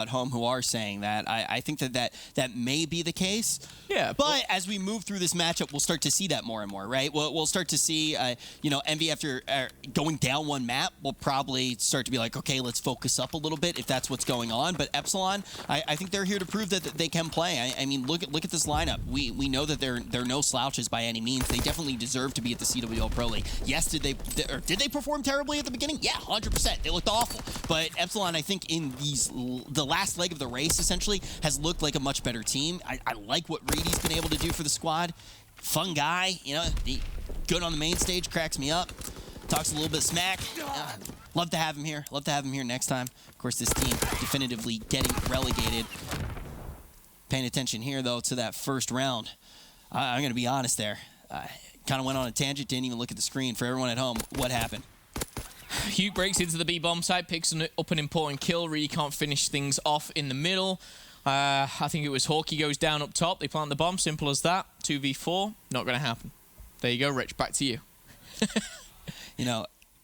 at home who are saying that. I think that may be the case. Yeah. But as we move through this matchup, we'll start to see that more and more, right? We'll start to see, EnVy after going down one map, will probably start to be like, okay, let's focus up a little bit if that's what's going on. But Epsilon, I think they're here to prove that they can play. I mean, look at this lineup. We know that they're no slouches by any means. They definitely deserve to be at the CWL Pro League. Yes, did they perform terribly at the beginning? Yeah, 100%. They looked awful. But Epsilon, I think in the last leg of the race, essentially, has looked like a much better team. I like what Reedy's been able to do for the squad. Fun guy, good on the main stage, cracks me up. Talks a little bit smack. Love to have him here. Love to have him here next time. Of course, this team definitively getting relegated. Paying attention here, though, to that first round. I'm going to be honest there. Kind of went on a tangent, didn't even look at the screen. For everyone at home, what happened? Hugh breaks into the B bomb site, picks up an important kill. Really can't finish things off in the middle. I think it was Hawkeye goes down up top. They plant the bomb, simple as that. 2v4, not going to happen. There you go, Rich, back to you.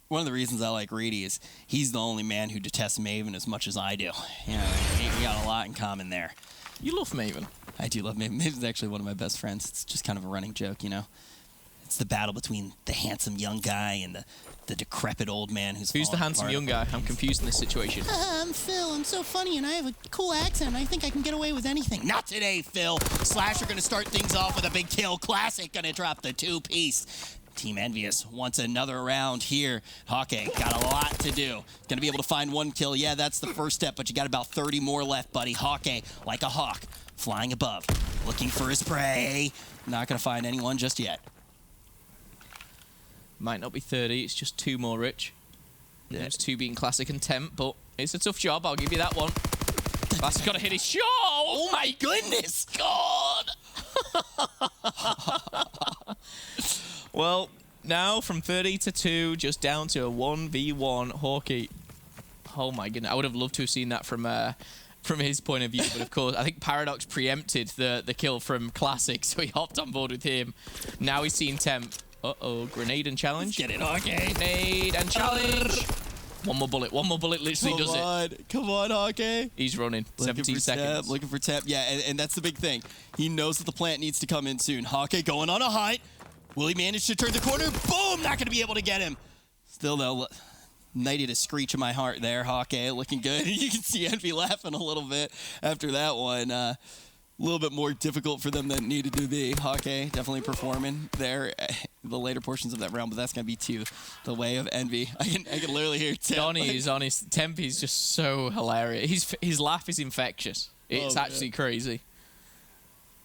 One of the reasons I like Reedy is he's the only man who detests Maven as much as I do. We got a lot in common there. You love Maven. I do love Maven. Maven's actually one of my best friends. It's just kind of a running joke, It's the battle between the handsome young guy and the decrepit old man who's the handsome young guy? I'm confused in this situation. I'm Phil. I'm so funny, and I have a cool accent. I think I can get away with anything. Not today, Phil. Slasher going to start things off with a big kill. Classic going to drop the 2-piece. Team EnVyUs wants another round here. Hawkeye got a lot to do. Going to be able to find one kill. Yeah, that's the first step, but you got about 30 more left, buddy. Hawkeye, like a hawk, flying above, looking for his prey. Not going to find anyone just yet. Might not be 30, it's just 2 more, Rich. There's 2 being Classic and Temp, but it's a tough job, I'll give you that one. That's got to hit his shot! Oh my goodness! God! Well, now from 30 to 2, just down to a 1v1 Hawkeye. Oh my goodness, I would have loved to have seen that from his point of view, but of course, I think Paradox preempted the kill from Classic, so he hopped on board with him. Now he's seen Temp. Uh-oh, grenade and challenge. Let's get it, Hawkeye. Grenade and challenge. One more bullet literally does it. Come on, Hawkeye. He's running. 17 seconds. Looking for Temp. Yeah, and that's the big thing. He knows that the plant needs to come in soon. Hawkeye going on a height. Will he manage to turn the corner? Boom! Not going to be able to get him. Still, though, knighted a screech in my heart there. Hawkeye looking good. You can see EnVy laughing a little bit after that one. A little bit more difficult for them than it needed to be. Hawkeye definitely performing there the later portions of that round, but that's going to be the way of EnVy. I can literally hear Temp. Donnie is on his Temp. He's just so hilarious. His laugh is infectious. It's actually crazy.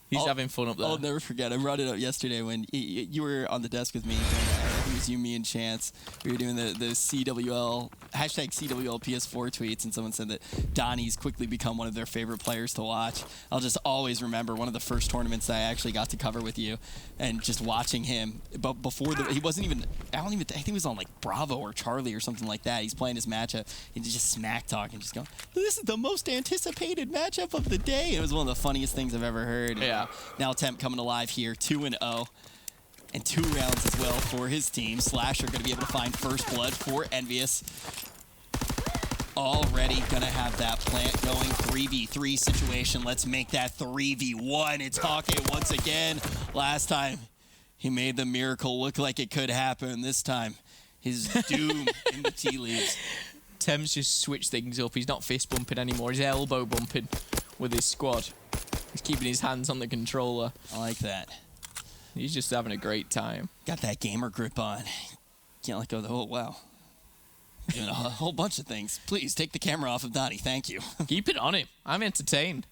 He's having fun up there. I'll never forget. I brought it up yesterday when you were on the desk with me. It was you, me, and Chance. We were doing the CWL, #CWL PS4 tweets, and someone said that Donnie's quickly become one of their favorite players to watch. I'll just always remember one of the first tournaments that I actually got to cover with you, and just watching him. But before he wasn't even, I think he was on like Bravo or Charlie or something like that. He's playing his matchup, and just smack talking, just going, "This is the most anticipated matchup of the day." It was one of the funniest things I've ever heard. Yeah. Now Temp coming alive here, 2-0. And 2 rounds as well for his team. Slasher going to be able to find first blood for EnVyUs. Already going to have that plant going. 3v3 situation. Let's make that 3v1. It's Hawkeye once again. Last time, he made the miracle look like it could happen. This time, his doom in the tea leaves. Temp's just switched things up. He's not fist bumping anymore. He's elbow bumping with his squad. He's keeping his hands on the controller. I like that. He's just having a great time. Got that gamer grip on. Can't let go of the whole, wow. Doing a whole bunch of things. Please, take the camera off of Donnie. Thank you. Keep it on him. I'm entertained.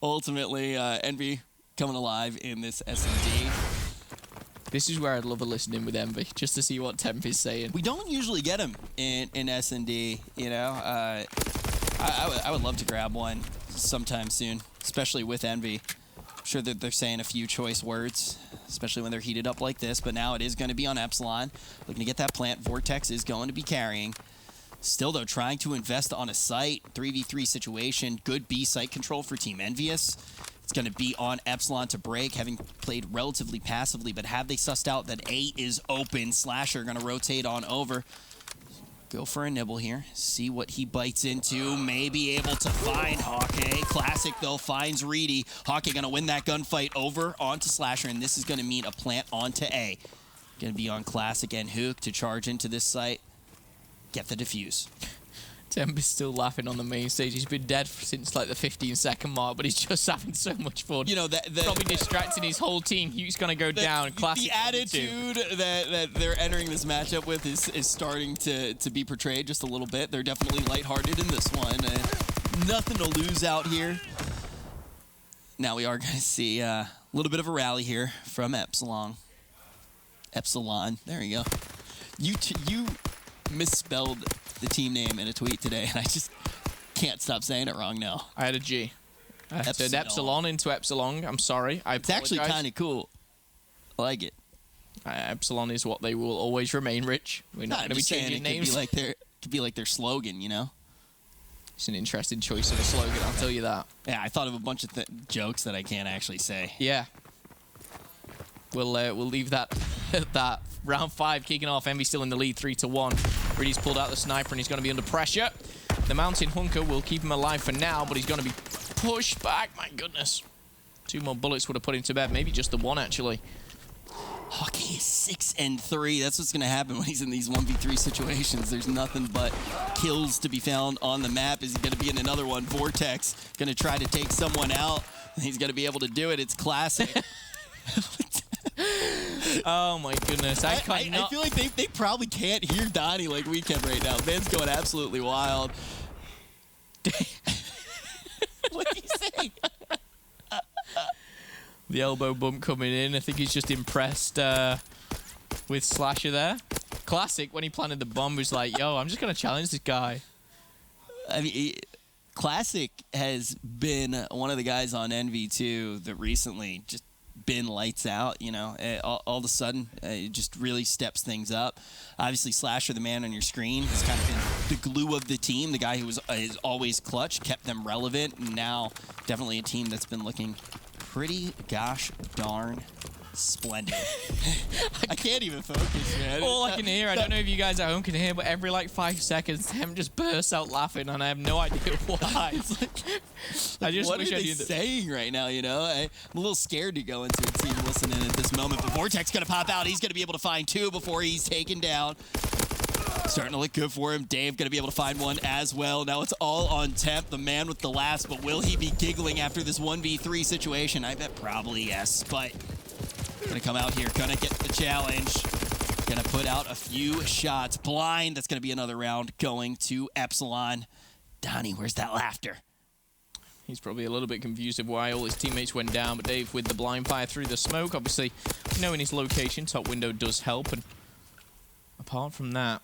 Ultimately, EnVy coming alive in this S&D. This is where I'd love a listening with EnVy, just to see what Temp is saying. We don't usually get him in S&D, I would love to grab one sometime soon, especially with EnVy. I'm sure that they're saying a few choice words, especially when they're heated up like this, but now it is going to be on Epsilon. Looking to get that plant. Vortex is going to be carrying. Still, though, trying to invest on a site. 3v3 situation. Good B site control for Team EnVyUs. It's going to be on Epsilon to break, having played relatively passively, but have they sussed out that A is open? Slasher going to rotate on over. Go for a nibble here. See what he bites into. Maybe able to find Hawkeye. Classic, though, finds Reedy. Hawkeye going to win that gunfight over onto Slasher, and this is going to mean a plant onto A. Going to be on Classic and Hook to charge into this site. Get the defuse. Temp is still laughing on the main stage. He's been dead since like the 15-second mark, but he's just having so much fun. You know, probably distracting his whole team. Hugh's going to go down. Classic. The attitude that they're entering this matchup with is starting to be portrayed just a little bit. They're definitely lighthearted in this one. Nothing to lose out here. Now we are going to see a little bit of a rally here from Epsilon. Epsilon. There you go. You misspelled the team name in a tweet today, and I just can't stop saying it wrong now. I had a G. I turned Epsilon into Epsilon. I'm sorry. It's actually kind of cool. I like it. Epsilon is what they will always remain, Rich. We're not going to be changing names. It could be like their slogan, you know? It's an interesting choice of a slogan, I'll tell you that. Yeah, I thought of a bunch of jokes that I can't actually say. Yeah. We'll leave that at that. Round 5 kicking off. Envy still in the lead, 3-1. Reedy's pulled out the sniper and he's going to be under pressure. The mountain hunker will keep him alive for now, but he's going to be pushed back. My goodness. 2 more bullets would have put him to bed. Maybe just the 1, actually. Hawkeye is 6-3. That's what's going to happen when he's in these 1v3 situations. There's nothing but kills to be found on the map. Is he going to be in another one? Vortex going to try to take someone out. He's going to be able to do it. It's Classic. Oh my goodness. I feel like they probably can't hear Donnie like we can right now. Man's going absolutely wild. What are you saying? The elbow bump coming in. I think he's just impressed with Slasher there. Classic, when he planted the bomb, was like, yo, I'm just going to challenge this guy. I mean, Classic has been one of the guys on Envy, too, that recently just been lights out, you know. All of a sudden, it just really steps things up. Obviously, Slasher, the man on your screen, has kind of been the glue of the team, the guy who is always clutch, kept them relevant, and now definitely a team that's been looking pretty gosh darn splendid. I can't even focus, man. All I can hear, I don't know if you guys at home can hear, but every like 5 seconds, Hem just bursts out laughing, and I have no idea why. I just what wish are I they knew saying right now, you know? I'm a little scared to go into a team listening at this moment, but Vortex going to pop out. He's going to be able to find 2 before he's taken down. Starting to look good for him. Dave going to be able to find 1 as well. Now it's all on Temp, the man with the last, but will he be giggling after this 1v3 situation? I bet probably yes, but gonna come out here, gonna get the challenge. Gonna put out a few shots. Blind, that's gonna be another round going to Epsilon. Donnie, where's that laughter? He's probably a little bit confused of why all his teammates went down, but Dave with the blind fire through the smoke. Obviously, knowing his location, top window does help, and apart from that,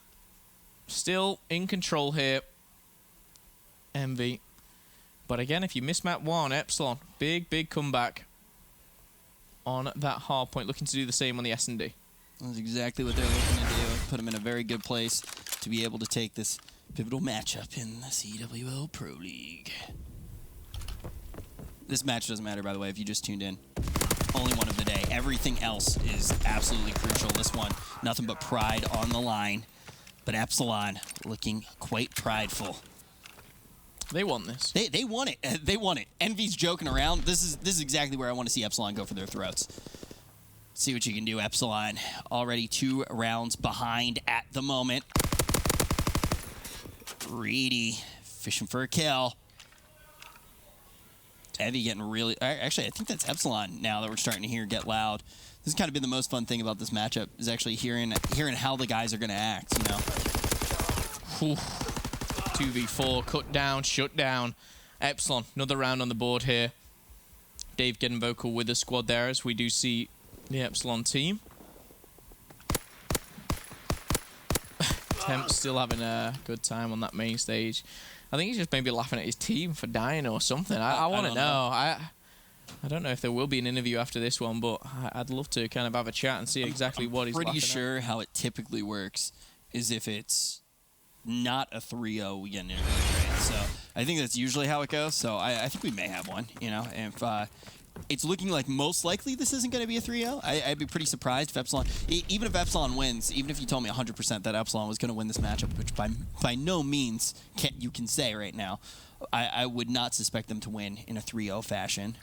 still in control here, Envy. But again, if you miss map 1, Epsilon, big comeback on that hard point, looking to do the same on the S&D. That's exactly what they're looking to do. Put them in a very good place to be able to take this pivotal matchup in the CWL Pro League. This match doesn't matter, by the way, if you just tuned in. Only one of the day. Everything else is absolutely crucial. This one, nothing but pride on the line. But Epsilon looking quite prideful. They won this. They won it. They won it. Envy's joking around. This is exactly where I want to see Epsilon go for their throats. See what you can do, Epsilon. Already 2 rounds behind at the moment. Reedy fishing for a kill. Envy getting really... Actually, I think that's Epsilon now that we're starting to hear get loud. This has kind of been the most fun thing about this matchup, is actually hearing how the guys are going to act, you know? Whew. 2v4, cut down, shut down. Epsilon, another round on the board here. Dave getting vocal with the squad there as we do see the Epsilon team. Temp still having a good time on that main stage. I think he's just maybe laughing at his team for dying or something. I want to know. I don't know if there will be an interview after this one, but I'd love to kind of have a chat and see exactly what he's laughing at. Pretty sure how it typically works is if it's not a 3-0, we get an interview, right? So I think that's usually how it goes. So I think we may have one, you know. If it's looking like most likely this isn't going to be a 3-0. I'd be pretty surprised if Epsilon, even if Epsilon wins, even if you told me 100% that Epsilon was going to win this matchup, which by no means you can say right now, I would not suspect them to win in a 3-0 fashion.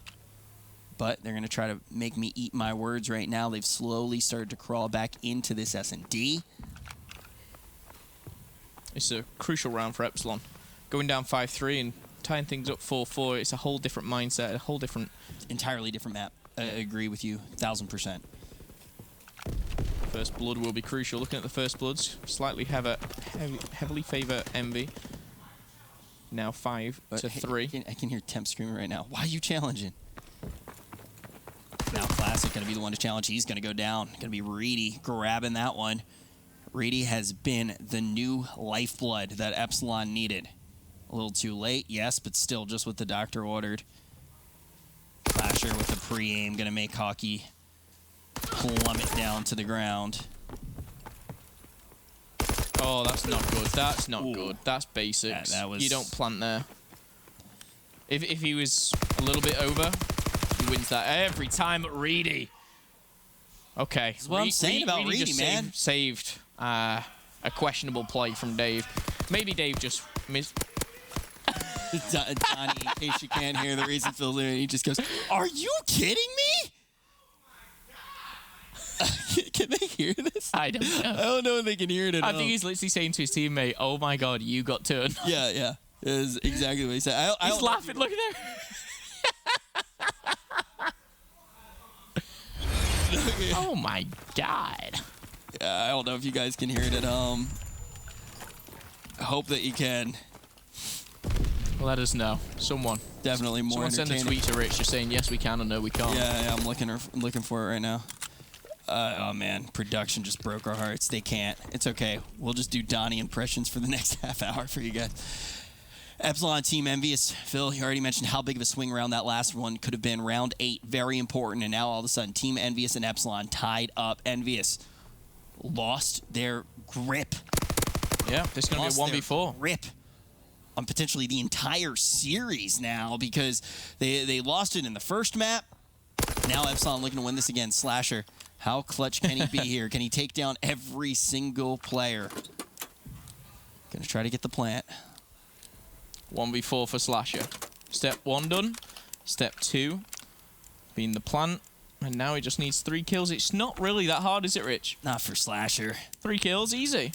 But they're going to try to make me eat my words right now. They've slowly started to crawl back into this S&D. It's a crucial round for Epsilon. Going down 5-3 and tying things up 4-4, it's a whole different mindset, a whole different... Entirely different map. I agree with you 1,000%. First blood will be crucial. Looking at the first bloods, slightly heavily favour Envy. Now 5-3. I can hear Temp screaming right now. Why are you challenging? Now Classic going to be the one to challenge. He's going to go down. Going to be Reedy grabbing that one. Reedy has been the new lifeblood that Epsilon needed. A little too late, yes, but still just what the doctor ordered. Clasher with the pre-aim. Going to make Hockey plummet down to the ground. Oh, that's not good. That's not good. That's basics. That was... You don't plant there. If he was a little bit over, he wins that every time. Reedy. Okay. That's what I'm saying about Reedy, man. Saved a questionable play from Dave. Maybe Dave just missed. Donnie, in case you can't hear the reason Phil's there, he just goes, "Are you kidding me?" Can they hear this? I don't know. I don't know if they can hear it at all. I think he's literally saying to his teammate, "Oh my God, you got turned." Yeah, yeah. It is exactly what he said. He's laughing. Look at there. Oh my God. Yeah, I don't know if you guys can hear it at home. I hope that you can. Let us know. Someone. Definitely more Someone send a tweet to Rich just saying yes we can or no we can't. Yeah, I'm looking for it right now. Oh man, production just broke our hearts. They can't. It's okay. We'll just do Donnie impressions for the next half hour for you guys. Epsilon Team EnVyUs. Phil, you already mentioned how big of a swing round that last one could have been. Round 8, very important. And now all of a sudden, Team EnVyUs and Epsilon tied up. EnVyUs lost their grip. Yeah, this is going to be a 1v4. Grip on potentially the entire series now because they lost it in the first map. Now Epsilon looking to win this again. Slasher, how clutch can he be here? Can he take down every single player? Gonna try to get the plant. 1v4 for Slasher. Step 1 done. Step 2 being the plant. And now he just needs 3 kills. It's not really that hard, is it, Rich? Not for Slasher. 3 kills, easy.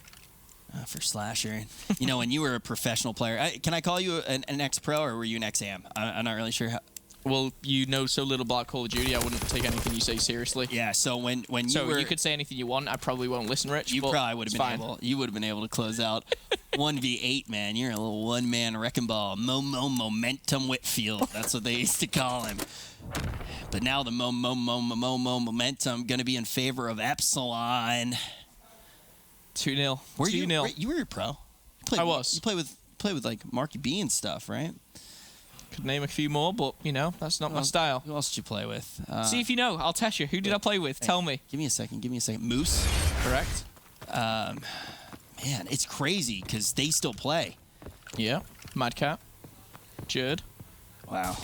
Not for Slasher. You know, when you were a professional player, can I call you an ex-pro or were you an ex-am? I'm not really sure how. Well, you know so little about Call of Duty, I wouldn't take anything you say seriously. Yeah, so when you so were... you could say anything you want, I probably won't listen, Rich. You probably would have been able. You would have been able to close out 1v8, man. You're a little one-man wrecking ball. Momentum Whitfield. That's what they used to call him. But now the momentum going to be in favor of Epsilon. 2-0. 2-0. You were a pro. I was. You play with like Marky B and stuff, right? Could name a few more, but, you know, that's not my style. Who else did you play with? See if you know. I'll test you. Who did I play with? Tell me. Give me a second. Moose. Correct. Man, it's crazy because they still play. Yeah. Madcap. Jerd. Wow.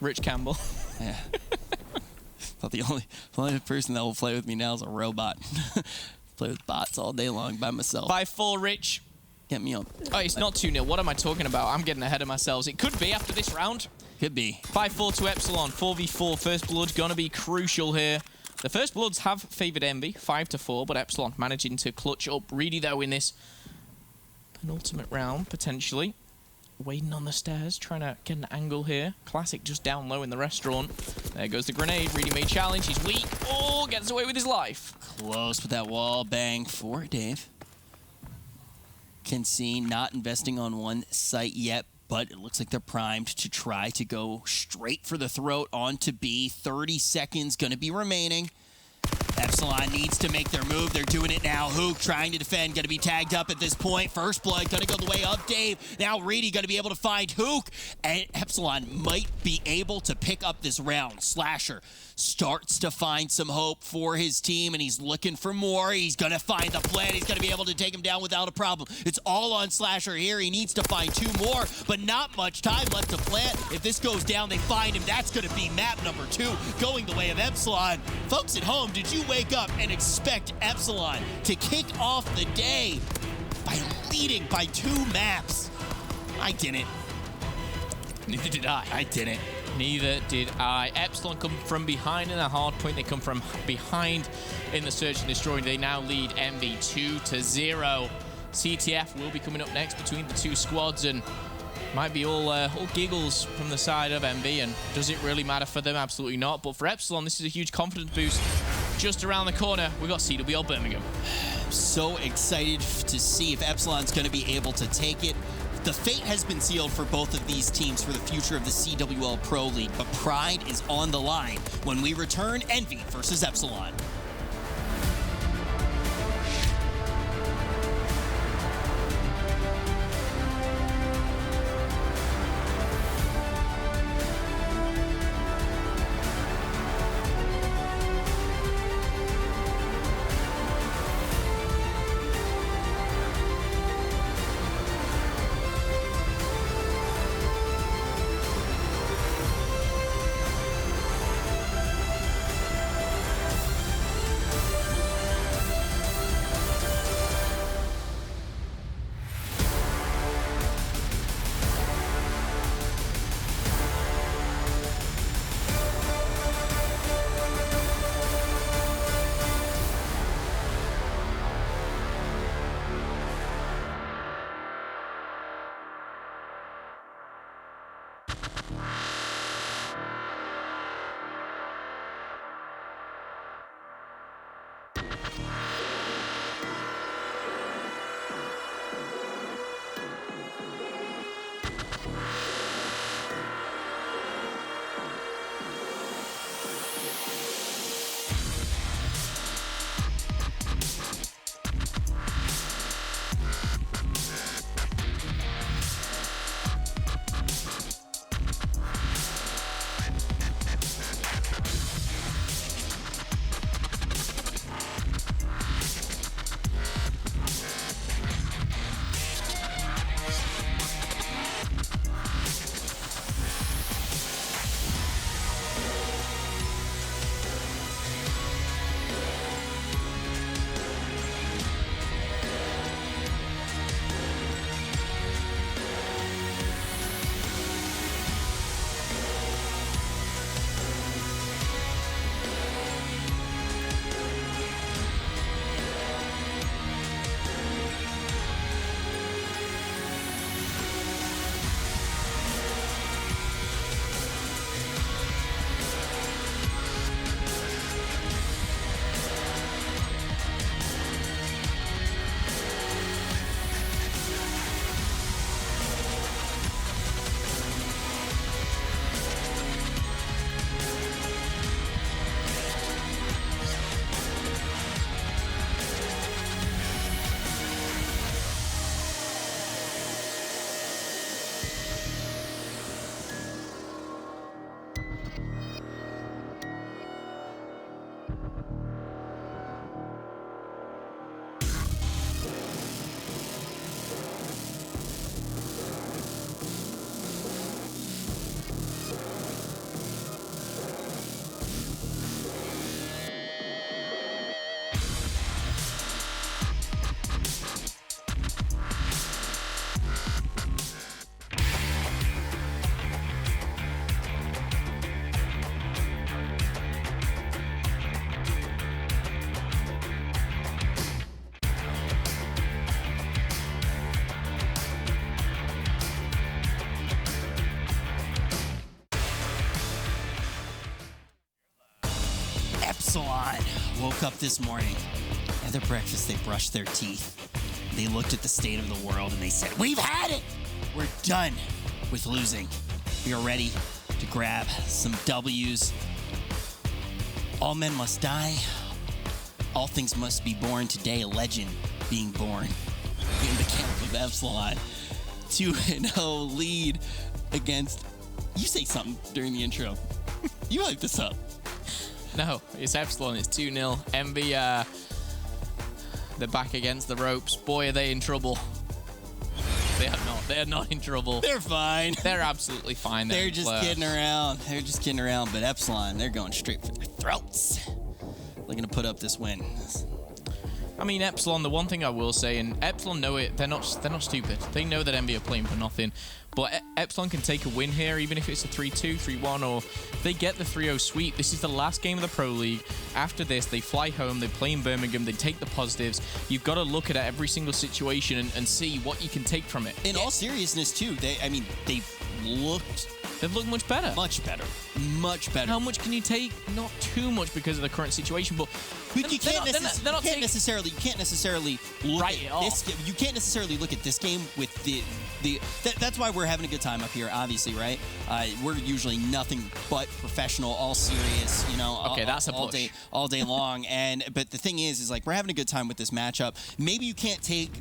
Rich Campbell. Yeah. Thought the only person that will play with me now is a robot. Play with bots all day long by myself. 5-4, Rich. Get me on. Oh, it's not 2-0. What am I talking about? I'm getting ahead of myself. It could be after this round. Could be. 5-4 to Epsilon. 4v4. First blood going to be crucial here. The first bloods have favoured Envy. 5-4, but Epsilon managing to clutch up. Reedy, though, in this penultimate round, potentially. Waiting on the stairs, trying to get an angle here. Classic just down low in the restaurant. There goes the grenade. Reedy made challenge. He's weak. Oh, gets away with his life. Close with that wall bang for Dave. Can see not investing on one site yet, but it looks like they're primed to try to go straight for the throat onto B. 30 seconds going to be remaining. Epsilon needs to make their move. They're doing it now. Hook trying to defend. Going to be tagged up at this point. First blood going to go the way of Dave. Now Reedy going to be able to find Hook. And Epsilon might be able to pick up this round. Slasher starts to find some hope for his team, and he's looking for more. He's going to find the plant. He's going to be able to take him down without a problem. It's all on Slasher here. He needs to find 2 more, but not much time left to plant. If this goes down, they find him. That's going to be map number 2, going the way of Epsilon. Folks at home, did you wake up and expect Epsilon to kick off the day by leading by 2 maps? I didn't. Neither did I. I didn't. Neither did I. Epsilon come from behind in a hard point. They come from behind in the search and destroy. They now lead EnVy 2-0. CTF will be coming up next between the 2 squads, and might be all giggles from the side of EnVy. And does it really matter for them? Absolutely not. But for Epsilon, this is a huge confidence boost. Just around the corner, we've got CWL Birmingham. So excited to see if Epsilon's going to be able to take it. The fate has been sealed for both of these teams for the future of the CWL Pro League, but pride is on the line when we return EnVy versus Epsilon. Epsilon woke up this morning, had their breakfast, they brushed their teeth. They looked at the state of the world and they said, "We've had it! We're done with losing. We are ready to grab some W's. All men must die. All things must be born today. A legend being born in the camp of Epsilon. 2-0 lead against... You say something during the intro. You hype this up. No, it's Epsilon. It's 2-0. EnVy, they're back against the ropes. Boy, are they in trouble. They are not. They are not in trouble. They're fine. They're absolutely fine. They're just kidding around. They're just kidding around. But Epsilon, they're going straight for their throats. Looking to put up this win. I mean, Epsilon, the one thing I will say, and Epsilon know it, they're not stupid. They know that EnVy are playing for nothing. But Epsilon can take a win here, even if it's a 3-2, 3-1, or if they get the 3-0 sweep. This is the last game of the Pro League. After this, they fly home, they play in Birmingham, they take the positives. You've got to look at every single situation and see what you can take from it. In all seriousness, too, they've looked... They've looked much better. Much better. Much better. How much can you take? Not too much because of the current situation, but you can't necessarily look write it at off. this. You can't necessarily look at this game with that's why we're having a good time up here, obviously, right? We're usually nothing but professional, all serious, you know. Okay, that's a push. all day long. But the thing is like we're having a good time with this matchup. Maybe you can't take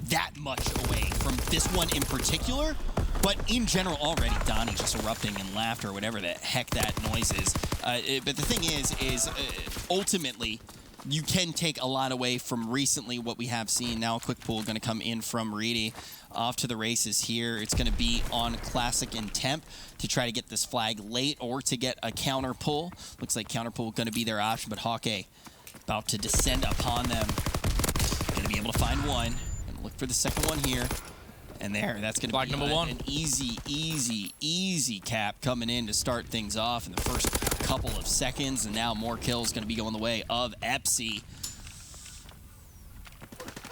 that much away from this one in particular. But in general, already, Donnie just erupting in laughter or whatever the heck that noise is. But the thing is ultimately, you can take a lot away from recently what we have seen. Now a quick pull going to come in from Reedy. Off to the races here. It's going to be on Classic and Temp to try to get this flag late or to get a counter pull. Looks like counter pull going to be their option, but Hawkeye about to descend upon them. Going to be able to find one. And look for the second one here. And that's going to be number one. An easy cap coming in to start things off in the first couple of seconds. And now more kills going to be going the way of Epsi.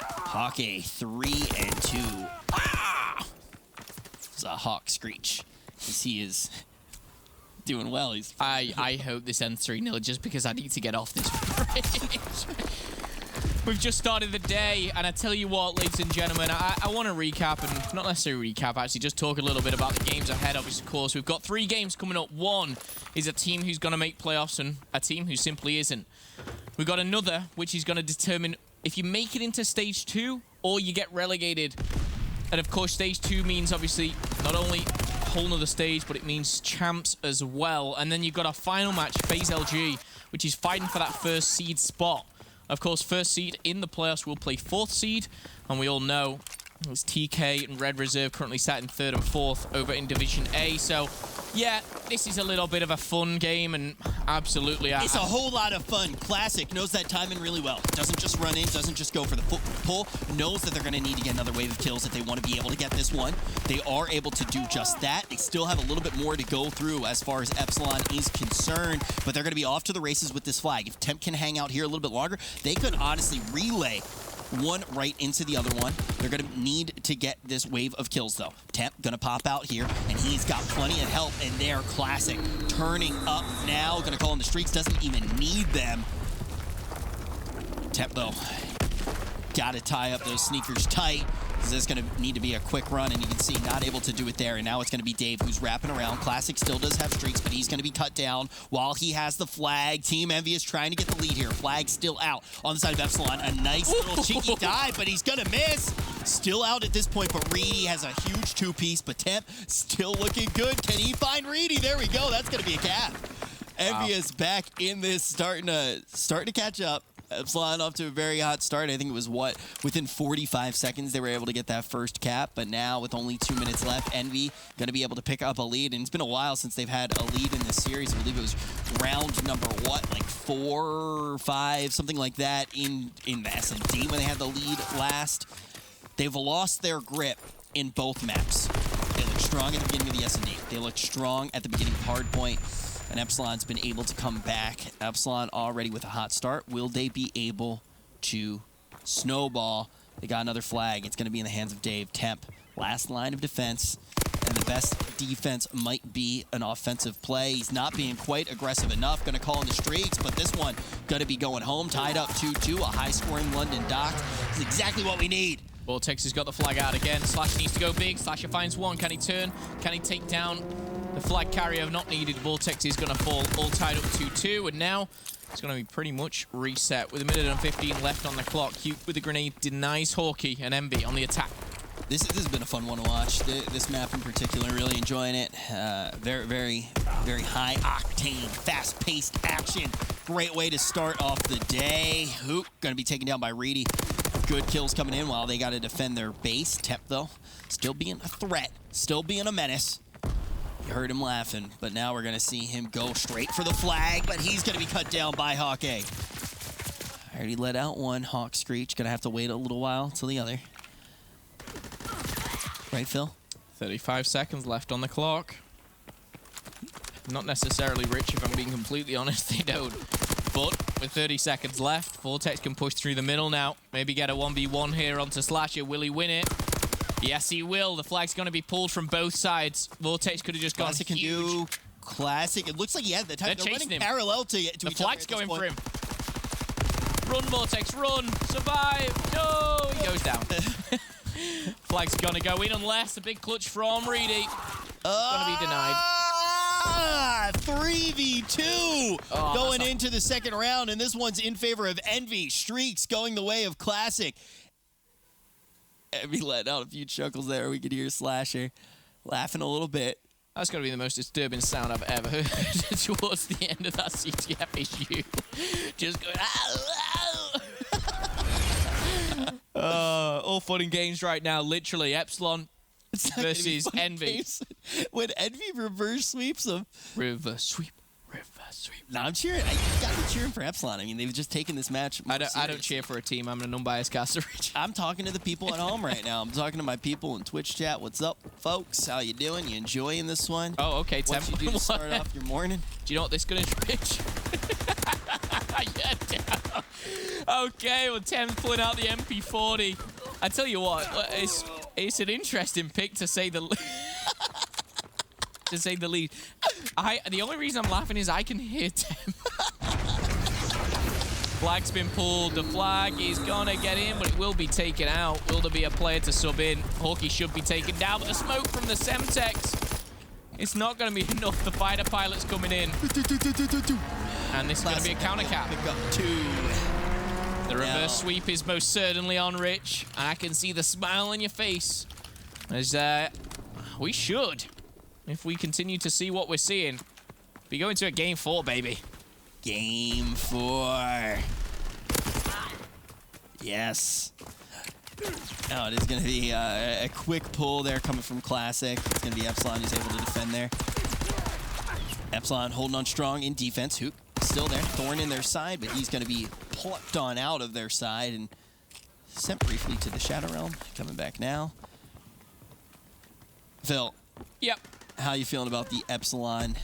Hawkeye 3-2. Ah! It's a Hawk screech. Because he is doing well. I hope this ends 3-0 just because I need to get off this bridge. We've just started the day, and I tell you what, ladies and gentlemen, I want to recap, and not necessarily recap, actually, just talk a little bit about the games ahead, of course. We've got 3 games coming up. One is a team who's going to make playoffs, and a team who simply isn't. We've got another, which is going to determine if you make it into Stage 2, or you get relegated. And, of course, Stage 2 means, obviously, not only a whole nother stage, but it means champs as well. And then you've got our final match, FaZe LG, which is fighting for that first seed spot. Of course, first seed in the playoffs will play 4th seed, and we all know it's TK and Red Reserve currently sat in 3rd and 4th over in Division A. So, yeah, this is a little bit of a fun game, and absolutely... It's a whole lot of fun. Classic knows that timing really well. Doesn't just run in, doesn't just go for the pull. Knows that they're going to need to get another wave of kills if they want to be able to get this one. They are able to do just that. They still have a little bit more to go through as far as Epsilon is concerned, but they're going to be off to the races with this flag. If Temp can hang out here a little bit longer, they could honestly relay one right into the other one. They're going to need to get this wave of kills, though. Temp going to pop out here, and he's got plenty of help, and they're Classic turning up now. Going to call in the streaks. Doesn't even need them. Temp, though, got to tie up those sneakers tight. There's going to need to be a quick run, and you can see not able to do it there. And now it's going to be Dave who's wrapping around. Classic still does have streaks, but he's going to be cut down while he has the flag. Team EnVy is trying to get the lead here. Flag still out on the side of Epsilon. A nice little cheeky dive, but he's going to miss. Still out at this point, but Reedy has a huge 2-piece, but Temp still looking good. Can he find Reedy? There we go. That's going to be a cap. EnVy is back in this, starting to catch up. Epsilon off to a very hot start. I think it was, within 45 seconds they were able to get that first cap, but now with only 2 minutes left, EnVy going to be able to pick up a lead, and it's been a while since they've had a lead in this series. I believe it was round number, 4 or 5, something like that in the S&D when they had the lead last. They've lost their grip in both maps. They looked strong at the beginning of the S&D. They looked strong at the beginning of Hardpoint. And Epsilon's been able to come back. Epsilon already with a hot start. Will they be able to snowball? They got another flag. It's going to be in the hands of Dave. Temp, last line of defense. And the best defense might be an offensive play. He's not being quite aggressive enough. Going to call in the streaks, but this one going to be going home. Tied up 2-2. A high-scoring London dock. It's exactly what we need. Vortex has got the flag out again. Slash needs to go big. Slasher finds one. Can he turn? Can he take down the flag carrier? Not needed. Vortex is going to fall. All tied up 2-2. And now It's going to be pretty much reset with 1:15 left on the clock. Hugh with the grenade denies Hawkeye and Envy on the attack. This has been a fun one to watch. This map in particular, really enjoying it. Very high octane, fast-paced action. Great way to start off the day. Hoop going to be taken down by Reedy. Good kills coming in while they got to defend their base. Tep, though, still being a threat, still being a menace. You heard him laughing, but now we're going to see him go straight for the flag, but he's going to be cut down by Hawkeye. I already let out one. Hawk Screech going to have to wait a little while till the other. Right, Phil? 35 seconds left on the clock. Not necessarily rich, if I'm being completely honest, they don't. But with 30 seconds left, Vortex can push through the middle now. Maybe get a 1v1 here onto Slasher. Will he win it? Yes, he will. The flag's going to be pulled from both sides. Vortex could have just gone Classic huge. can do Classic. It looks like he had the time. They're running him. parallel to each other. The flag's going for him. Run, Vortex, run. Survive. No, he goes down. Flag's going to go in unless a big clutch from Reedy. It's going to be denied. 3v2 going into the second round, and this one's in favor of Envy. Streaks going the way of Classic. Envy letting out a few chuckles there. We could hear Slasher laughing a little bit. That's got to be the most disturbing sound I've ever heard towards the end of that CTF issue. Just going, all fun and games right now, literally. Epsilon versus Envy. When Envy reverse sweeps them. Reverse sweep, reverse sweep. No, I'm cheering. I gotta be cheering for Epsilon. I mean, they've just taken this match. I don't cheer for a team. I'm an unbiased caster. I'm talking to the people at home right now. I'm talking to my people in Twitch chat. What's up, folks? How you doing? You enjoying this one? Oh, okay. What you do to start off your morning? Do you know what this gonna bitch? Okay, well, Tem's pulling out the MP40. I tell you what, it's an interesting pick to say the to say the least. The only reason I'm laughing is I can hear Tem. Flag's been pulled. The flag is gonna get in, but it will be taken out. Will there be a player to sub in? Hawkeye should be taken down, but the smoke from the Semtex, it's not gonna be enough. The fighter pilot's coming in. And this is going to be a counter cap. Pick up 2. The reverse sweep is most certainly on Rich. And I can see the smile on your face. As we should, if we continue to see what we're seeing, be going to a game 4, baby. Game 4. Yes. Oh, it is going to be a quick pull there coming from Classic. It's going to be Epsilon who's able to defend there. Epsilon holding on strong in defense. Hook still there. Thorn in their side, but he's going to be plucked on out of their side and sent briefly to the Shadow Realm. Coming back now. Phil. Yep. How you feeling about the Epsilon?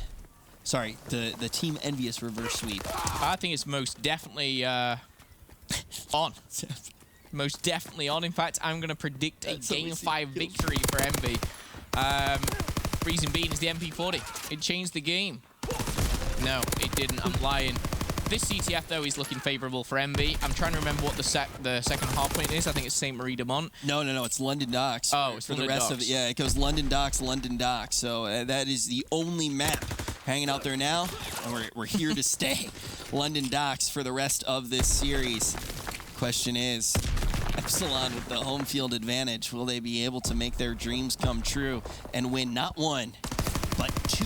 Sorry, the Team EnVyUs reverse sweep. I think it's most definitely on. Most definitely on. In fact, I'm going to predict a Game 5 victory for Envy. Reason being is the MP40. It changed the game. No, it didn't. I'm lying. This CTF, though, is looking favorable for Envy. I'm trying to remember what the second hard point is. I think it's St. Marie de Mont. No, it's London Docks. Oh, it's for London the rest Docks. of it. Yeah, it goes London Docks, London Docks. So that is the only map hanging out there now, and we're here to stay. London Docks for the rest of this series. Question is, Epsilon with the home field advantage, will they be able to make their dreams come true and win not 1, but 2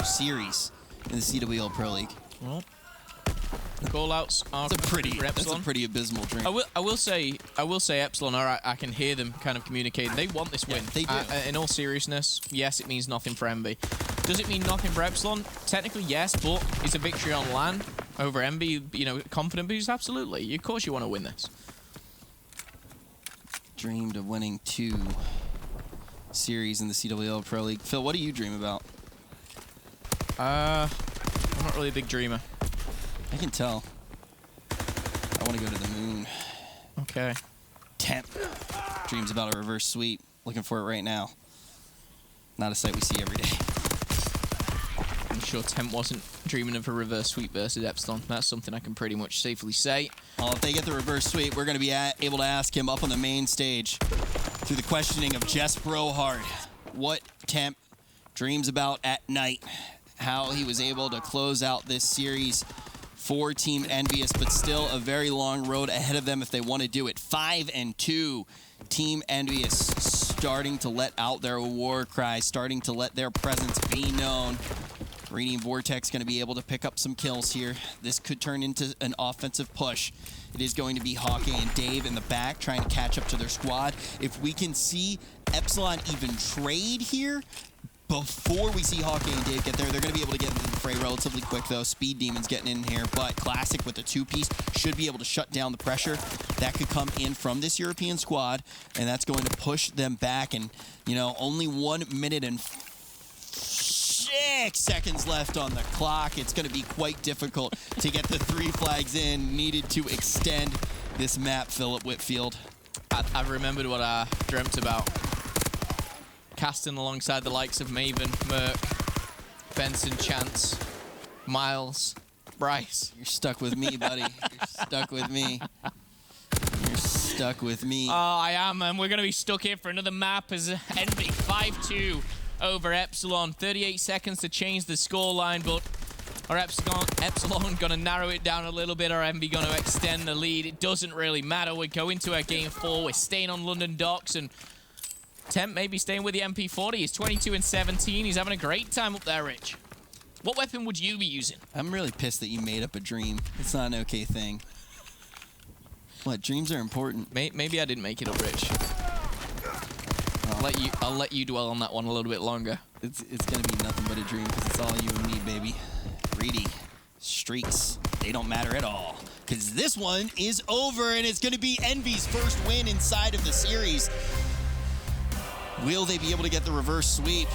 series in the CWL Pro League? Well, call-outs are for Epsilon. That's a pretty abysmal dream. I will say Epsilon. All right, I can hear them kind of communicating. They want this win. They do. In all seriousness, yes, it means nothing for Envy. Does it mean nothing for Epsilon? Technically, yes, but it's a victory on LAN over Envy. You know, confident boost. Absolutely. Of course, you want to win this. Dreamed of winning 2 series in the CWL Pro League. Phil, what do you dream about? I'm not really a big dreamer. I can tell. I want to go to the moon. Okay. Temp dreams about a reverse sweep. Looking for it right now. Not a sight we see every day. I'm sure Temp wasn't dreaming of a reverse sweep versus Epsilon. That's something I can pretty much safely say. Well, if they get the reverse sweep, we're going to be able to ask him up on the main stage through the questioning of Jess Brohard. What Temp dreams about at night. How he was able to close out this series for Team EnVyUs, but still a very long road ahead of them if they want to do it. 5-2. Team EnVyUs starting to let out their war cry, starting to let their presence be known. Radiant Vortex going to be able to pick up some kills here. This could turn into an offensive push. It is going to be Hawkeye and Dave in the back trying to catch up to their squad. If we can see Epsilon even trade here before we see Hawkeye and Dave get there, they're going to be able to get into the fray relatively quick, though. Speed Demon's getting in here, but Classic with the two-piece should be able to shut down the pressure that could come in from this European squad, and that's going to push them back. And, you know, only 1 minute and 6 seconds left on the clock. It's going to be quite difficult to get the 3 flags in needed to extend this map, Philip Whitfield. I've remembered what I dreamt about. Casting alongside the likes of Maven, Merc, Benson, Chance, Miles, Bryce. You're stuck with me, buddy. You're stuck with me. You're stuck with me. Oh, I am, and we're going to be stuck here for another map as Envy 5-2 over Epsilon. 38 seconds to change the scoreline, but are Epsilon going to narrow it down a little bit, or Envy going to extend the lead? It doesn't really matter. We go into our game 4. We're staying on London docks, and Temp maybe staying with the MP40. He's 22 and 17. He's having a great time up there, Rich. What weapon would you be using? I'm really pissed that you made up a dream. It's not an okay thing. What, dreams are important. Maybe I didn't make it up, Rich. I'll let you dwell on that one a little bit longer. It's gonna be nothing but a dream because it's all you and me, baby. Greedy streaks, they don't matter at all. Because this one is over, and it's gonna be Envy's first win inside of the series. Will they be able to get the reverse sweep?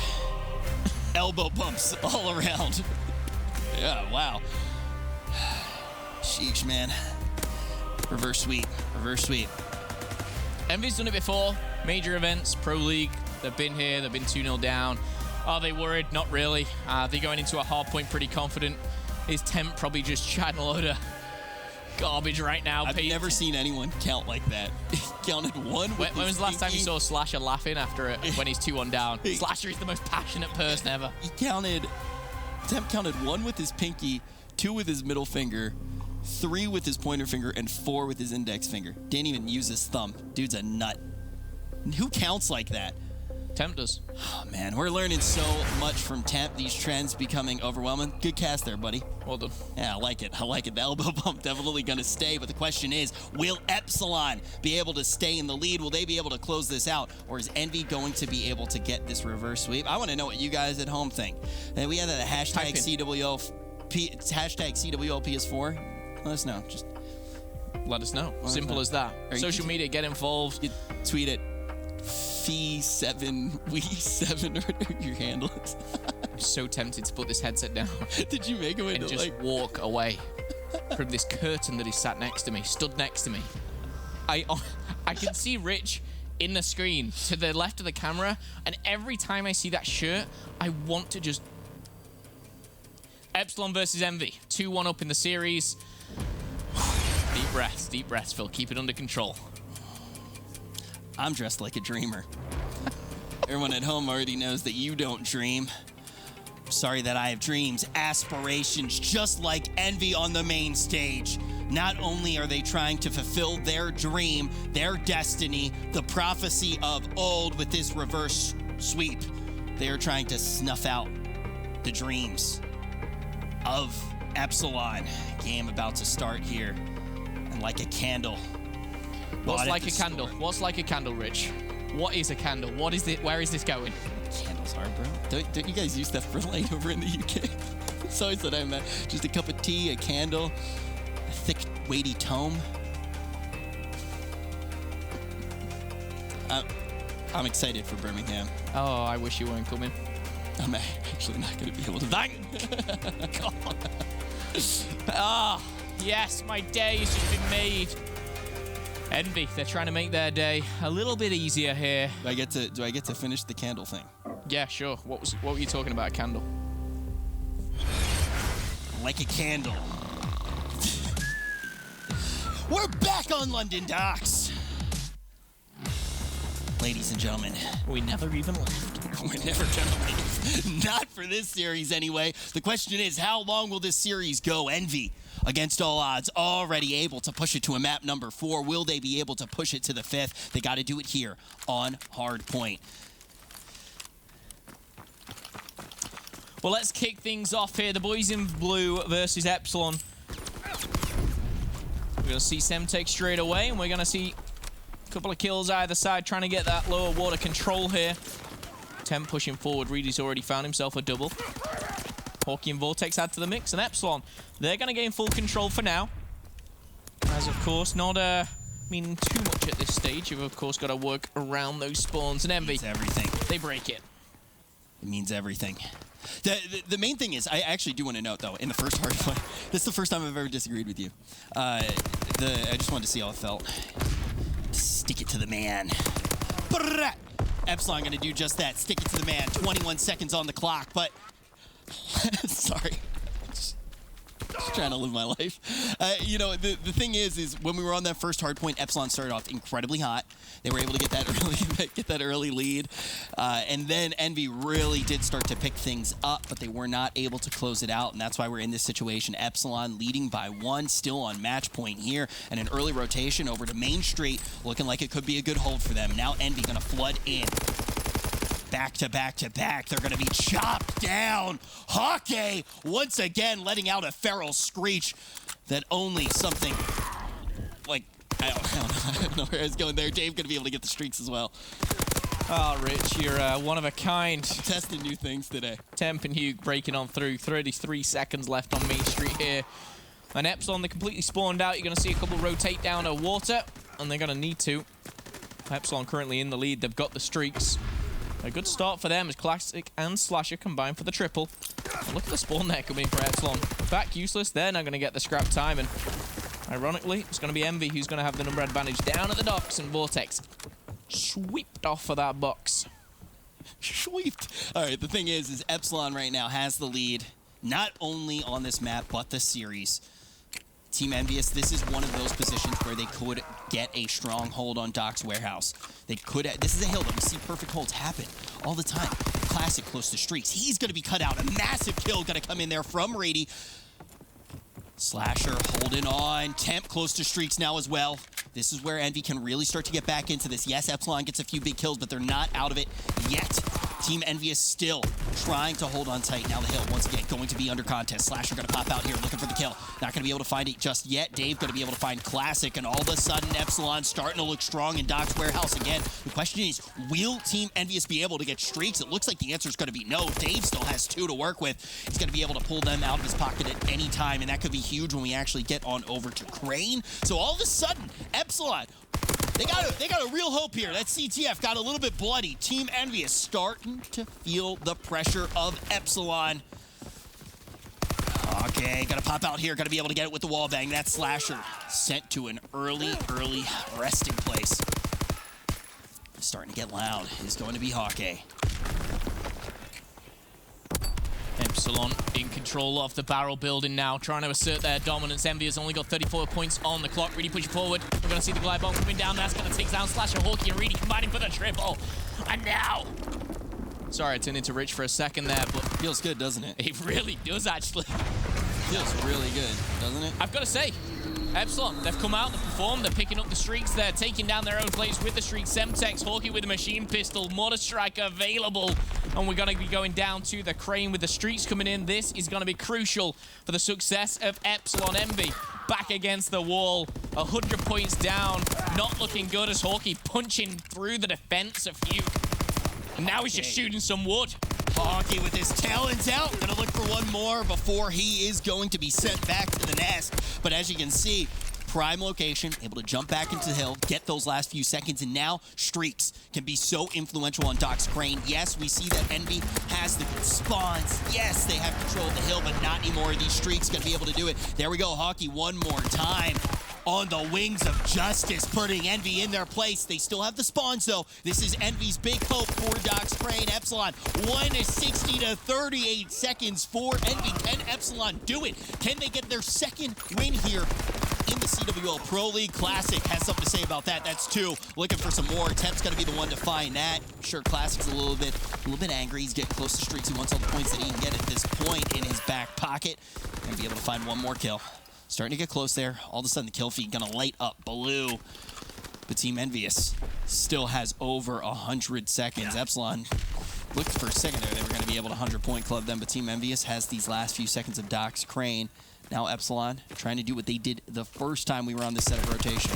Elbow bumps all around. Yeah, wow. Sheesh, man. Reverse sweep, reverse sweep. Envy's done it before. Major events, Pro League. They've been here, they've been 2-0 down. Are they worried? Not really. They're going into a hard point pretty confident. Is Temp probably just chatting a load of garbage right now? I've never seen anyone count like that. He counted one. When was the last time you saw Slasher laughing after it when he's 2-1 down? Slasher is the most passionate person ever. Temp counted 1 with his pinky, 2 with his middle finger, 3 with his pointer finger, and 4 with his index finger. Didn't even use his thumb. Dude's a nut. Who counts like that? Temp does. Oh, man, we're learning so much from Temp. These trends becoming overwhelming. Good cast there, buddy. Well done. Yeah, I like it. I like it. The elbow bump definitely going to stay. But the question is, will Epsilon be able to stay in the lead? Will they be able to close this out? Or is Envy going to be able to get this reverse sweep? I want to know what you guys at home think. And we have the hashtag CWL PS4. Let us know. Just let us know. Simple as that. Social media, get involved. You tweet it. Fee7, We7, or whatever your handle is. I'm so tempted to put this headset down. Did you make him into and just walk away from this curtain that he sat next to me, stood next to me? I can see Rich in the screen to the left of the camera, and every time I see that shirt, I want to just... Epsilon versus Envy, 2-1 up in the series. Deep breaths, Phil. Keep it under control. I'm dressed like a dreamer. Everyone at home already knows that you don't dream. Sorry that I have dreams, aspirations, just like Envy on the main stage. Not only are they trying to fulfill their dream, their destiny, the prophecy of old with this reverse sweep, they are trying to snuff out the dreams of Epsilon. Game about to start here. And like a candle. What's like a candle? What's like a candle, Rich? What is a candle? What is it? Where is this going? Candles are, bro. Don't you guys use that for light over in the UK? It's always what I meant. Just a cup of tea, a candle, a thick, weighty tome. I'm excited for Birmingham. Oh, I wish you weren't coming. I'm actually not going to be able to. Thank God. Ah, yes, my day has just been made. Envy, they're trying to make their day a little bit easier here. Do I get to finish the candle thing? Yeah, sure. What were you talking about, candle? Like a candle. We're back on London docks. Ladies and gentlemen, we never even left. We're never gonna leave. Not for this series anyway. The question is, how long will this series go? Envy, against all odds, already able to push it to a map number 4. Will they be able to push it to the 5th? They got to do it here on Hardpoint. Well, let's kick things off here. The boys in blue versus Epsilon. We're going to see Semtex straight away, and we're going to see a couple of kills either side, trying to get that lower water control here. Temp pushing forward. Reedy's already found himself a double. Hawkey and Vortex add to the mix, and Epsilon, they're going to gain full control for now. As, of course, not meaning too much at this stage. You've, of course, got to work around those spawns. And Envy, It means everything. They break it. It means everything. The main thing is, I actually do want to note, though, in the first Hardpoint, this is the first time I've ever disagreed with you. I just wanted to see how it felt. Stick it to the man. Epsilon going to do just that. Stick it to the man. 21 seconds on the clock, but... Sorry. Just trying to live my life. You know, the thing is when we were on that first Hardpoint, Epsilon started off incredibly hot. They were able to get that early lead. And then Envy really did start to pick things up, but they were not able to close it out, and that's why we're in this situation. Epsilon leading by 1, still on match point here, and an early rotation over to Main Street, looking like it could be a good hold for them. Now Envy going to flood in. Back to back to back. They're going to be chopped down. Hawkey once again letting out a feral screech that only something like, I don't know where I was going there. Dave going to be able to get the streaks as well. Oh, Rich, you're one of a kind. Testing new things today. Temp and Hugh breaking on through. 33 seconds left on Main Street here. And Epsilon, they completely spawned out. You're going to see a couple rotate down to water, and they're going to need to. Epsilon currently in the lead. They've got the streaks. A good start for them as Classic and Slasher combine for the triple. And look at the spawn there coming in for Epsilon. Back useless. They're now going to get the scrap time. And ironically, it's going to be Envy who's going to have the number advantage down at the docks. And Vortex sweeped off for that box. Sweeped. All right, the thing is Epsilon right now has the lead, not only on this map, but the series. Team EnVyUs, this is one of those positions where they could get a strong hold on Doc's warehouse. They could. This is a hill that we see perfect holds happen all the time. Classic close to streaks. He's going to be cut out. A massive kill going to come in there from Rady. Slasher holding on. Temp close to streaks now as well. This is where Envy can really start to get back into this. Yes, Epsilon gets a few big kills, but they're not out of it yet. Team EnVyUs still trying to hold on tight. Now the hill, once again, going to be under contest. Slasher going to pop out here, looking for the kill. Not going to be able to find it just yet. Dave going to be able to find Classic, and all of a sudden, Epsilon starting to look strong in Doc's warehouse again. The question is, will Team EnVyUs be able to get streaks? It looks like the answer is going to be no. Dave still has 2 to work with. He's going to be able to pull them out of his pocket at any time, and that could be huge when we actually get on over to Crane. So all of a sudden, Epsilon, they got a real hope here. That CTF got a little bit bloody. Team EnVyUs starting to feel the pressure of Epsilon. Okay, gotta pop out here. Gotta be able to get it with the wall bang. That Slasher sent to an early resting place. Starting to get loud. Is going to be Hawkey. Epsilon in control of the barrel building now, trying to assert their dominance. Envy has only got 34 points on the clock. Really pushing forward. We're going to see the glide bomb coming down. That's going to take down Slasher, Hawkey, and Reedy combining for the triple. And now... Sorry, I turned into Rich for a second there, but... Feels good, doesn't it? It really does, actually. Feels really good, doesn't it? I've got to say, Epsilon, they've come out, they've performed, they're picking up the streaks, they're taking down their own players with the streaks. Semtex, Hawkey with a machine pistol, Mortar Strike available, and we're going to be going down to the Crane with the streaks coming in. This is going to be crucial for the success of Epsilon. Envy back against the wall, 100 points down, not looking good as Hawkey punching through the defense of Hugh. And now he's just shooting some wood. Hawkey with his talons out. Gonna look for one more before he is going to be sent back to the nest. But as you can see, prime location, able to jump back into the hill, get those last few seconds, and now streaks can be so influential on Doc's Crane. Yes, we see that Envy has the spawns. Yes, they have control of the hill, but not anymore. These streaks gonna be able to do it. There we go, Hawkey one more time. On the wings of justice, putting Envy in their place. They still have the spawns, though. This is Envy's big hope for Doc's Crane. Epsilon, 1:60 to 38 seconds for Envy. Can Epsilon do it? Can they get their second win here in the CWL Pro League. Classic has something to say about that. That's 2. Looking for some more. Temp's going to be the one to find that. Sure, Classic's a little bit angry. He's getting close to streaks. He wants all the points that he can get at this point in his back pocket. Going to be able to find one more kill. Starting to get close there. All of a sudden, the kill feed going to light up blue. But Team EnVyUs still has over 100 seconds. Epsilon looked for a second there. They were going to be able to 100-point club them, but Team EnVyUs has these last few seconds of Doc's Crane. Now Epsilon trying to do what they did the first time we were on this set of rotation.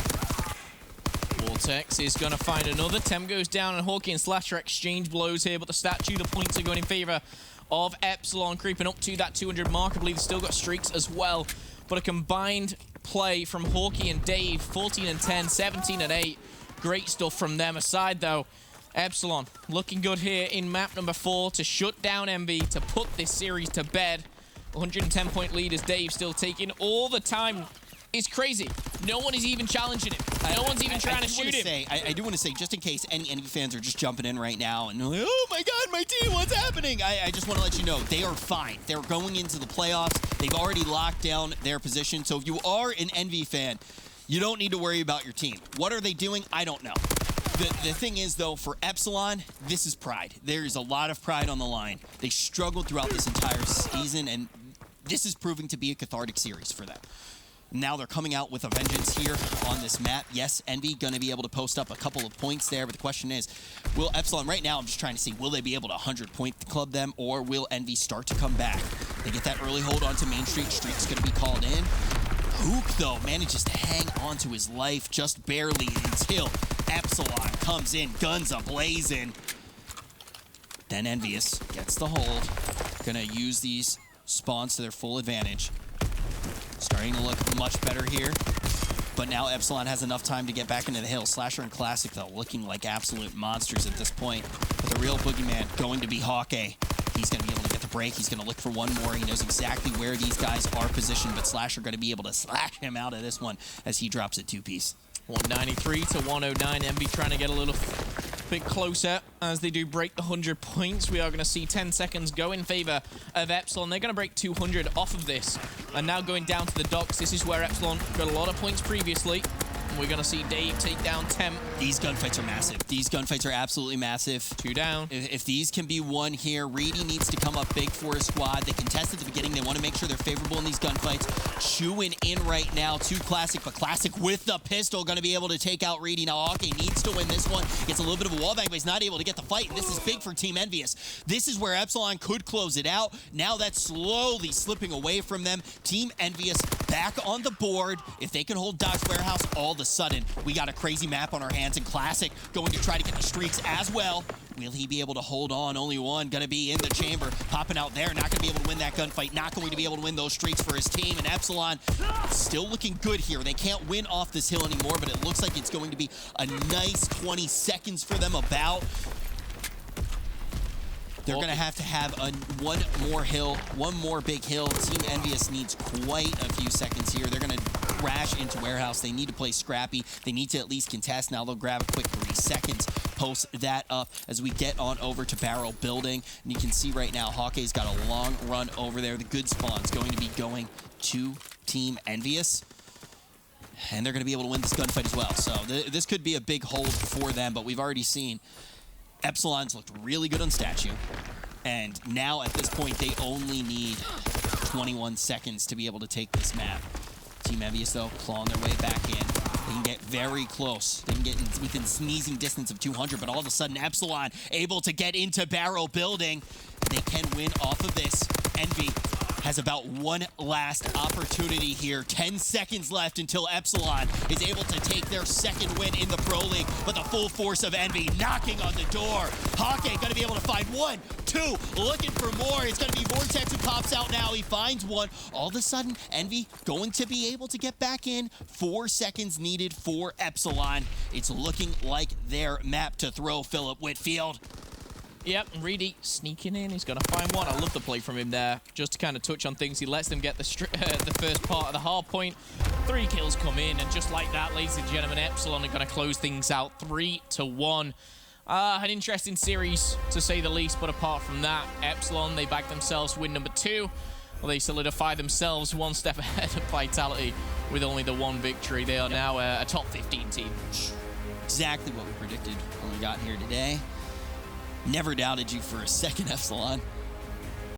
Vortex is going to find another. Temp goes down, and Hawkeye and Slasher exchange blows here, but the statue, the points are going in favor of Epsilon, creeping up to that 200 mark. I believe they've still got streaks as well, but a combined play from Hawkeye and Dave, 14 and 10, 17 and 8. Great stuff from them. Aside though, Epsilon looking good here in map number 4 to shut down EnVy, to put this series to bed. 110-point lead as Dave still taking all the time. It's crazy. No one is even challenging him. No one's even trying to shoot him. I do want to say, just in case any fans are just jumping in right now and like, oh my God, my team, what's happening? I just want to let you know, they are fine. They're going into the playoffs. They've already locked down their position. So if you are an EnVy fan, you don't need to worry about your team. What are they doing? I don't know. The thing is, though, for Epsilon, this is pride. There is a lot of pride on the line. They struggled throughout this entire season, and this is proving to be a cathartic series for them. Now they're coming out with a vengeance here on this map. Yes, EnVy going to be able to post up a couple of points there, but the question is, will Epsilon, right now I'm just trying to see, will they be able to 100-point club them, or will EnVy start to come back? They get that early hold onto Main Street. Street's going to be called in. Hook, though, manages to hang on to his life just barely until Epsilon comes in, guns a-blazing. Then EnVyUs gets the hold. Gonna use these spawns to their full advantage. Starting to look much better here. But now Epsilon has enough time to get back into the hill. Slasher and Classic, though, looking like absolute monsters at this point. But the real boogeyman going to be Hawkeye. He's going to be able to get the break. He's going to look for one more. He knows exactly where these guys are positioned, but Slasher going to be able to slash him out of this one as he drops it 2-piece. 193 to 109. EnVy trying to get a little bit closer as they do break the 100 points. We are going to see 10 seconds go in favor of Epsilon. They're going to break 200 off of this. And now going down to the docks. This is where Epsilon got a lot of points previously. We're going to see Dave take down Temp. These gunfights are massive. These gunfights are absolutely massive. 2 down. If these can be won here, Reedy needs to come up big for his squad. They contest at the beginning. They want to make sure they're favorable in these gunfights. Chewing in right now to Classic, but Classic with the pistol going to be able to take out Reedy. Now Hawkeye needs to win this one. Gets a little bit of a wallbang, but he's not able to get the fight, and this is big for Team EnVyUs. This is where Epsilon could close it out. Now that's slowly slipping away from them. Team EnVyUs back on the board. If they can hold Doc's Warehouse, all of a sudden, we got a crazy map on our hands, and Classic going to try to get the streaks as well. Will he be able to hold on? Only one going to be in the chamber, popping out there. Not going to be able to win that gunfight. Not going to be able to win those streaks for his team. And Epsilon still looking good here. They can't win off this hill anymore, but it looks like it's going to be a nice 20 seconds for them about. They're going to have one more hill, one more big hill. Team EnVyUs needs quite a few seconds here. They're going to crash into Warehouse. They need to play scrappy. They need to at least contest. Now they'll grab a quick 3 seconds, post that up as we get on over to Barrel Building. And you can see right now, Hawkeye's got a long run over there. The good spawn's going to be going to Team EnVyUs. And they're going to be able to win this gunfight as well. So this could be a big hold for them, but we've already seen Epsilon's looked really good on Statue. And now at this point, they only need 21 seconds to be able to take this map. Team EnVyUs, though, clawing their way back in. They can get very close. They can get within sneezing distance of 200, but all of a sudden, Epsilon able to get into Barrel Building. They can win off of this. EnVy has about one last opportunity here. 10 seconds left until Epsilon is able to take their second win in the Pro League, but the full force of EnVy knocking on the door. Hawkeye going to be able to find 1, 2, looking for more. It's going to be Vortex who pops out now. He finds one. All of a sudden, EnVy going to be able to get back in. 4 seconds needed for Epsilon. It's looking like their map to throw, Philip Whitfield. Yep, Reedy sneaking in. He's going to find one. I love the play from him there. Just to kind of touch on things, he lets them get the first part of the hard point. 3 kills come in, and just like that, ladies and gentlemen, Epsilon are going to close things out 3-1. An interesting series, to say the least, but apart from that, Epsilon, they back themselves win number 2. Well, they solidify themselves one step ahead of Vitality with only the one victory. They are now a top 15 team. Exactly what we predicted when we got here today. Never doubted you for a second, Epsilon.